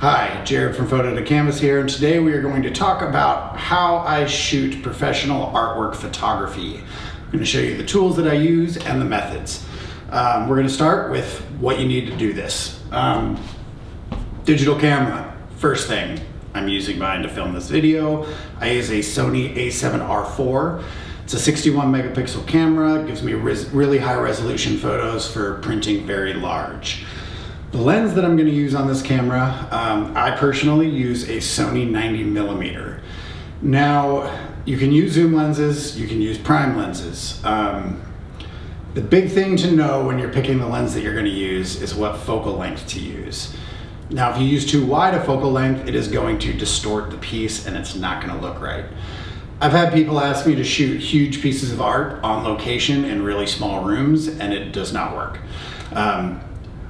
Hi, Jared from Photo to Canvas here, and today we are going to talk about how I shoot professional artwork photography. I'm going to show you the tools that I use and the methods. We're going to start with what you need to do this. Digital camera, first thing I'm using mine to film this video. I use a Sony a7R IV. It's a 61 megapixel camera, it gives me really high resolution photos for printing very large. The lens that I'm going to use on this camera, I personally use a Sony 90mm. Now, you can use zoom lenses, you can use prime lenses. The big thing to know when you're picking the lens that you're going to use is what focal length to use. Now, if you use too wide a focal length, it is going to distort the piece and it's not going to look right. I've had people ask me to shoot huge pieces of art on location in really small rooms, and it does not work.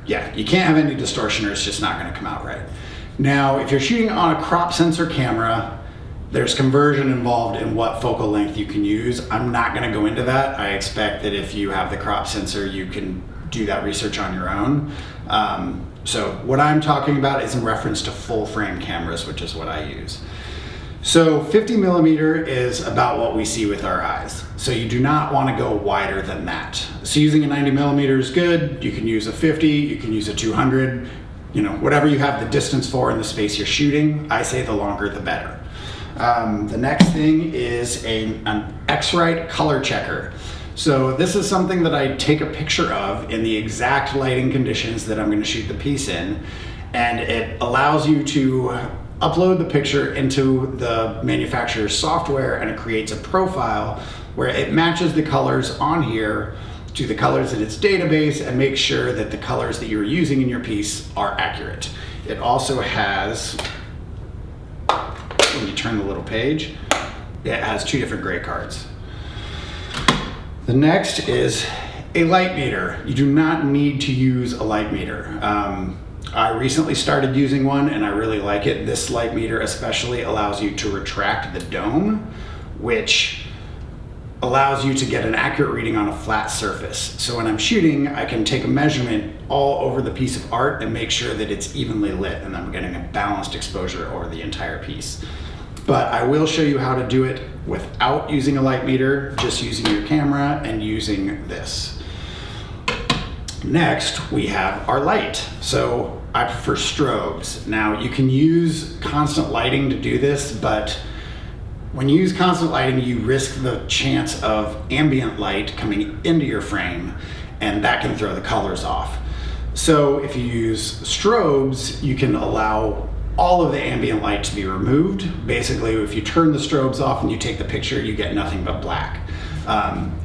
Yeah, you can't have any distortion or it's just not going to come out right. Now, if you're shooting on a crop sensor camera, there's conversion involved in what focal length you can use. I'm not going to go into that. I expect that if you have the crop sensor, you can do that research on your own. So what I'm talking about is in reference to full frame cameras, which is what I use. So 50mm is about what we see with our eyes. So you do not want to go wider than that. So using a 90mm is good. You can use a 50, you can use a 200, whatever you have the distance for in the space you're shooting. I say the longer the better. The next thing is an X-Rite color checker. So this is something that I take a picture of in the exact lighting conditions that I'm going to shoot the piece in, and it allows you to upload the picture into the manufacturer's software, and it creates a profile where it matches the colors on here to the colors in its database and makes sure that the colors that you're using in your piece are accurate. It also has, when you turn the little page, it has two different gray cards. The next is a light meter. You do not need to use a light meter. I recently started using one and I really like it. This light meter especially allows you to retract the dome, which allows you to get an accurate reading on a flat surface. So when I'm shooting, I can take a measurement all over the piece of art and make sure that it's evenly lit and I'm getting a balanced exposure over the entire piece. But I will show you how to do it without using a light meter, just using your camera and using this. Next, we have our light. So I prefer strobes. Now, you can use constant lighting to do this, but when you use constant lighting, you risk the chance of ambient light coming into your frame, and that can throw the colors off. So if you use strobes, you can allow all of the ambient light to be removed. Basically, if you turn the strobes off and you take the picture, you get nothing but black.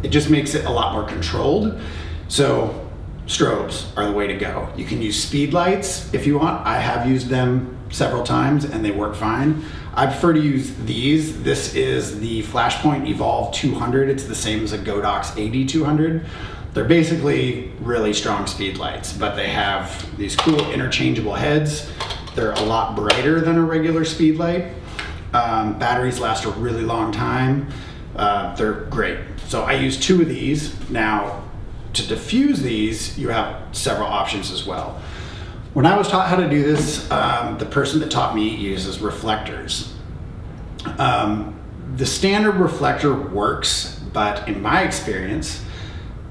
It just makes it a lot more controlled. So strobes are the way to go. You can use speed lights if you want. I have used them several times and they work fine. I prefer to use these. This is the Flashpoint Evolve 200. It's the same as a Godox AD200. They're basically really strong speed lights, but they have these cool interchangeable heads. They're a lot brighter than a regular speed light. Batteries last a really long time. They're great. So I use two of these. Now, to diffuse these, you have several options as well. When I was taught how to do this, the person that taught me uses reflectors. The standard reflector works, but in my experience,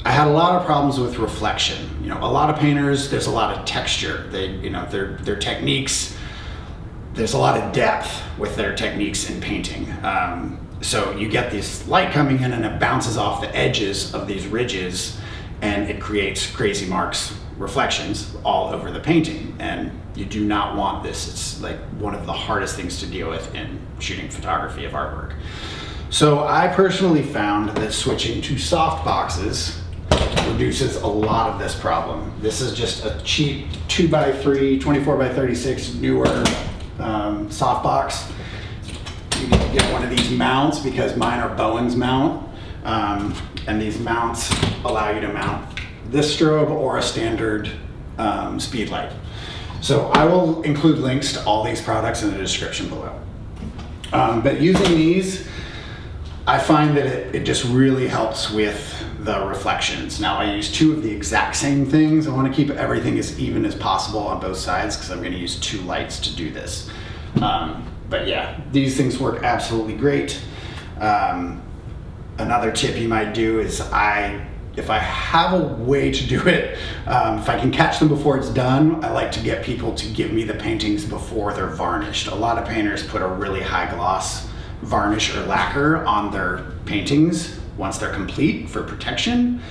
I had a lot of problems with reflection. A lot of painters, there's a lot of texture. Their techniques, there's a lot of depth with their techniques in painting. So you get this light coming in and it bounces off the edges of these ridges and it creates crazy marks, reflections all over the painting. And you do not want this. It's like one of the hardest things to deal with in shooting photography of artwork. So I personally found that switching to soft boxes reduces a lot of this problem. This is just a cheap 2x3, 24x36 newer softbox. You need to get one of these mounts because mine are Bowen's mount. And these mounts allow you to mount this strobe or a standard speed light. So I will include links to all these products in the description below. But using these, I find that it just really helps with the reflections. Now I use 2 of the exact same things. I want to keep everything as even as possible on both sides because I'm going to use 2 lights to do this. But yeah, these things work absolutely great. Another tip you might do is if I have a way to do it, if I can catch them before it's done, I like to get people to give me the paintings before they're varnished. A lot of painters put a really high gloss varnish or lacquer on their paintings once they're complete for protection.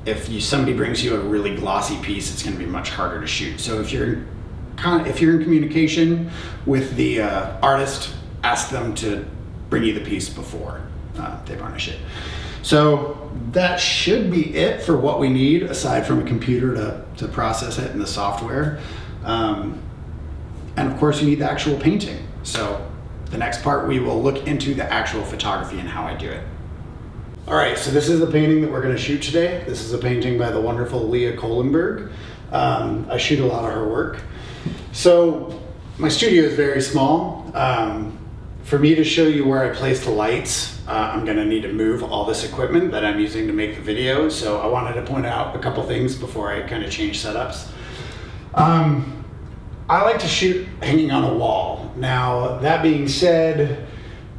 If somebody brings you a really glossy piece, it's going to be much harder to shoot. So if you're in communication with the artist, ask them to bring you the piece before they varnish it. So that should be it for what we need, aside from a computer to process it and the software. And of course you need the actual painting. So the next part, we will look into the actual photography and how I do it. All right, so this is the painting that we're going to shoot today. This is a painting by the wonderful Leah Kohlenberg. I shoot a lot of her work. So my studio is very small. For me to show you where I place the lights, I'm going to need to move all this equipment that I'm using to make the video. So I wanted to point out a couple things before I kind of change setups. I like to shoot hanging on a wall. Now, that being said,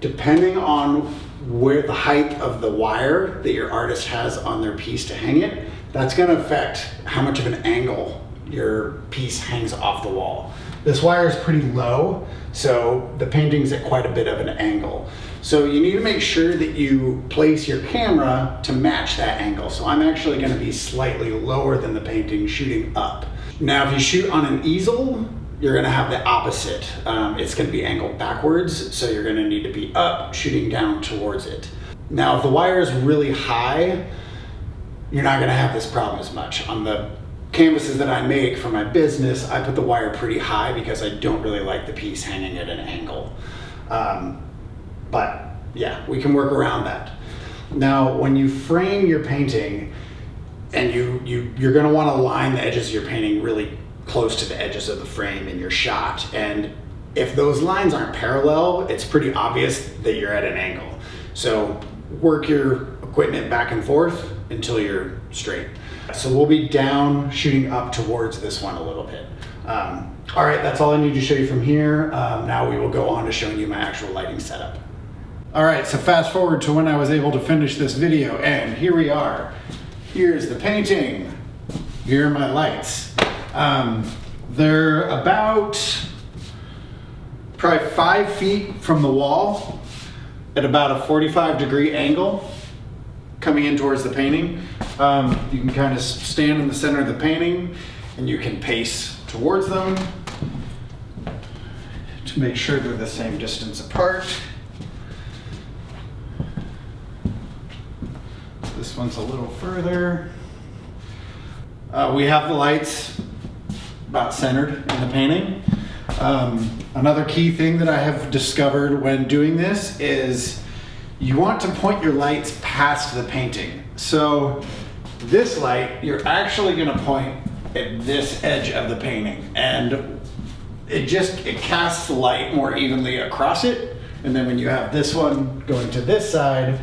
depending on where the height of the wire that your artist has on their piece to hang it, that's going to affect how much of an angle your piece hangs off the wall. This wire is pretty low, so the painting's at quite a bit of an angle. So you need to make sure that you place your camera to match that angle. So I'm actually going to be slightly lower than the painting, shooting up. Now, if you shoot on an easel, you're going to have the opposite. It's going to be angled backwards, so you're going to need to be up, shooting down towards it. Now, if the wire is really high, you're not going to have this problem as much. On the canvases that I make for my business, I put the wire pretty high because I don't really like the piece hanging at an angle. But yeah, we can work around that. Now, when you frame your painting, and you're going to want to line the edges of your painting really close to the edges of the frame in your shot. And if those lines aren't parallel, it's pretty obvious that you're at an angle. So work your equipment back and forth until you're straight. So we'll be down, shooting up towards this one a little bit. All right, that's all I need to show you from here. Now we will go on to showing you my actual lighting setup. All right, so fast forward to when I was able to finish this video, and here we are. Here's the painting. Here are my lights. They're about probably 5 feet from the wall at about a 45-degree angle coming in towards the painting. You can kind of stand in the center of the painting and you can pace towards them to make sure they're the same distance apart. This one's a little further. We have the lights about centered in the painting. Another key thing that I have discovered when doing this is you want to point your lights past the painting. So this light, you're actually going to point at this edge of the painting, and it casts the light more evenly across it. And then when you have this one going to this side,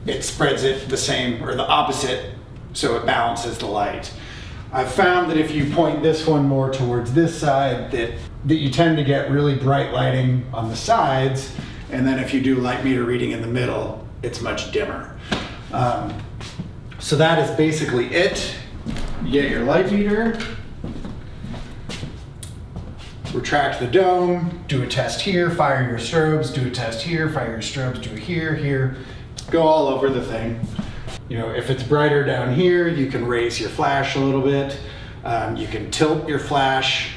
it spreads it the same or the opposite, so it balances the light. I've found that if you point this one more towards this side, that you tend to get really bright lighting on the sides, and then if you do light meter reading in the middle, it's much dimmer. So that is basically it. You get your light meter, retract the dome, do a test here, fire your strobes, do a test here, fire your strobes, do it here, go all over the thing. You know, if it's brighter down here, you can raise your flash a little bit. You can tilt your flash.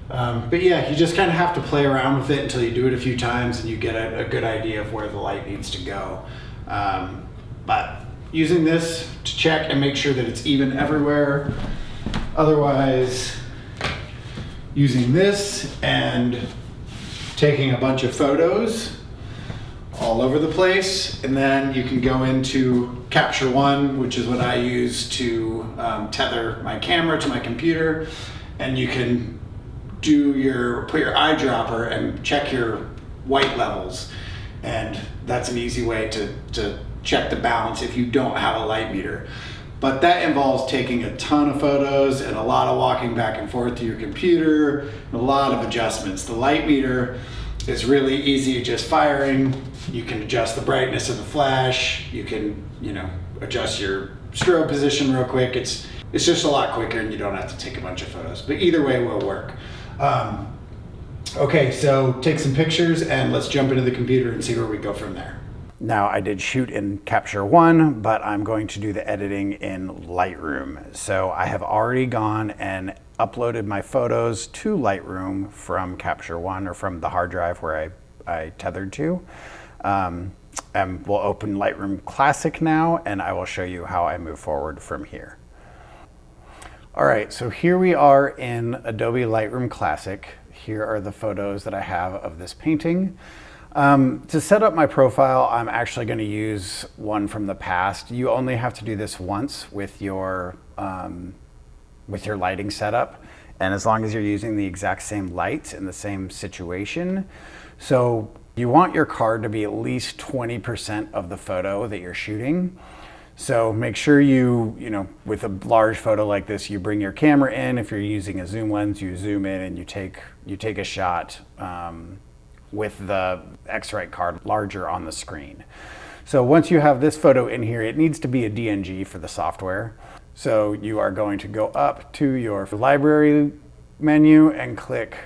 But yeah, you just kind of have to play around with it until you do it a few times and you get a good idea of where the light needs to go. But using this to check and make sure that it's even everywhere. Otherwise, using this and taking a bunch of photos all over the place, and then you can go into Capture One, which is what I use to tether my camera to my computer, and you can put your eyedropper and check your white levels. And that's an easy way to check the balance if you don't have a light meter. But that involves taking a ton of photos and a lot of walking back and forth to your computer, and a lot of adjustments. The light meter is really easy, just firing. You can adjust the brightness of the flash. You can, adjust your strobe position real quick. It's just a lot quicker and you don't have to take a bunch of photos, but either way will work. Okay, so take some pictures and let's jump into the computer and see where we go from there. Now I did shoot in Capture One, but I'm going to do the editing in Lightroom. So I have already gone and uploaded my photos to Lightroom from Capture One, or from the hard drive where I tethered to. And we'll open Lightroom Classic now, and I will show you how I move forward from here. All right, so here we are in Adobe Lightroom Classic. Here are the photos that I have of this painting. To set up my profile, I'm actually going to use one from the past. You only have to do this once with your lighting setup, and as long as you're using the exact same lights in the same situation. So you want your card to be at least 20% of the photo that you're shooting. So make sure with a large photo like this, you bring your camera in. If you're using a zoom lens, you zoom in and you take a shot with the X-Rite card larger on the screen. So once you have this photo in here, it needs to be a DNG for the software. So you are going to go up to your library menu and click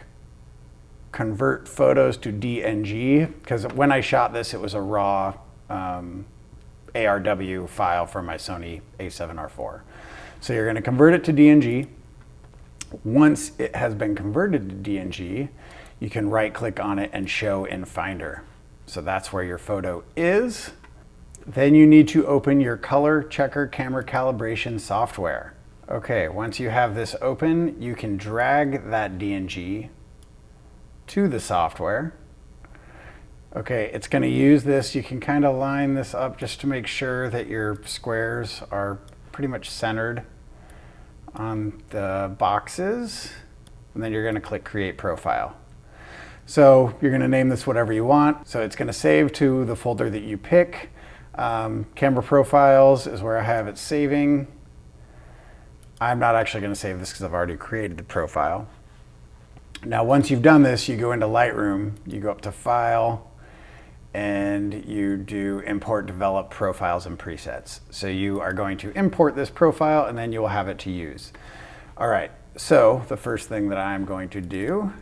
Convert Photos to DNG, because when I shot this, it was a raw ARW file from my Sony a7R4. So you're going to convert it to DNG. Once it has been converted to DNG, you can right click on it and show in Finder. So that's where your photo is. Then you need to open your color checker camera calibration software. Okay, once you have this open, you can drag that DNG to the software. Okay, it's going to use this. You can kind of line this up just to make sure that your squares are pretty much centered on the boxes. And then you're going to click Create Profile. So you're going to name this whatever you want. So it's going to save to the folder that you pick. Camera Profiles is where I have it saving. I'm not actually going to save this because I've already created the profile. Now, once you've done this, you go into Lightroom, you go up to File, and you do Import Develop Profiles and Presets. So you are going to import this profile, and then you will have it to use. All right, so the first thing that I'm going to do,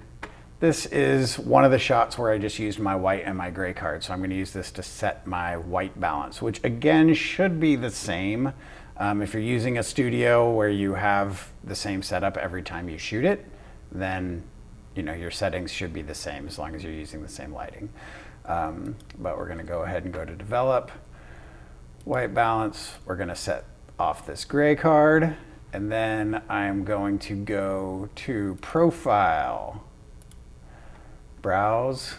this is one of the shots where I just used my white and my gray card. So I'm going to use this to set my white balance, which again should be the same. If you're using a studio where you have the same setup every time you shoot it, then your settings should be the same as long as you're using the same lighting. But we're going to go ahead and go to Develop, White Balance. We're going to set off this gray card, and then I'm going to go to Profile, Browse.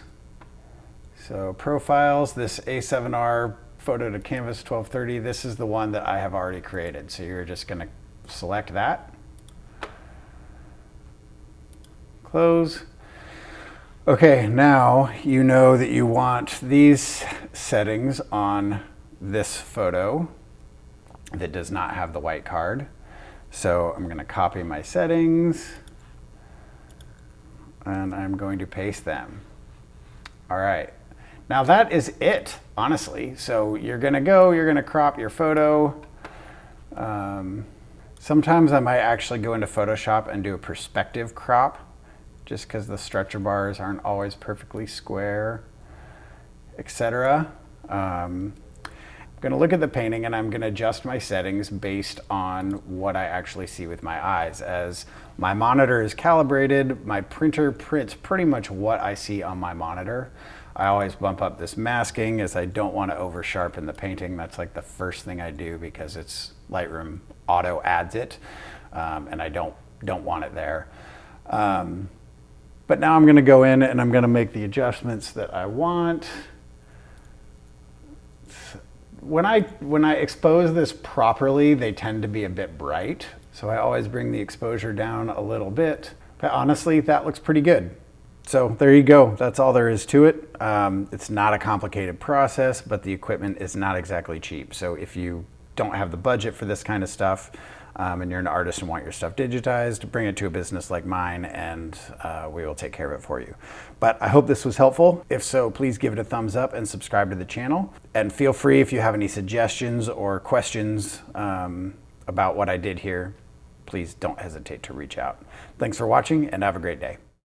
So Profiles, this A7R Photo to Canvas 1230, this is the one that I have already created. So you're just going to select that. Close. Okay, now you know that you want these settings on this photo that does not have the white card. So I'm going to copy my settings and I'm going to paste them. All right, now that is it, honestly. So you're going to crop your photo. Sometimes I might actually go into Photoshop and do a perspective crop, just because the stretcher bars aren't always perfectly square, etc. I'm going to look at the painting and I'm going to adjust my settings based on what I actually see with my eyes. As my monitor is calibrated, my printer prints pretty much what I see on my monitor. I always bump up this masking as I don't want to over sharpen the painting. That's like the first thing I do because it's Lightroom auto adds it, and I don't want it there. But now I'm going to go in and I'm going to make the adjustments that I want. When I expose this properly, they tend to be a bit bright. So I always bring the exposure down a little bit. But honestly, that looks pretty good. So there you go. That's all there is to it. It's not a complicated process, but the equipment is not exactly cheap. So if you don't have the budget for this kind of stuff, and you're an artist and want your stuff digitized, bring it to a business like mine and we will take care of it for you. But I hope this was helpful. If so, please give it a thumbs up and subscribe to the channel. And feel free, if you have any suggestions or questions about what I did here, please don't hesitate to reach out. Thanks for watching and have a great day.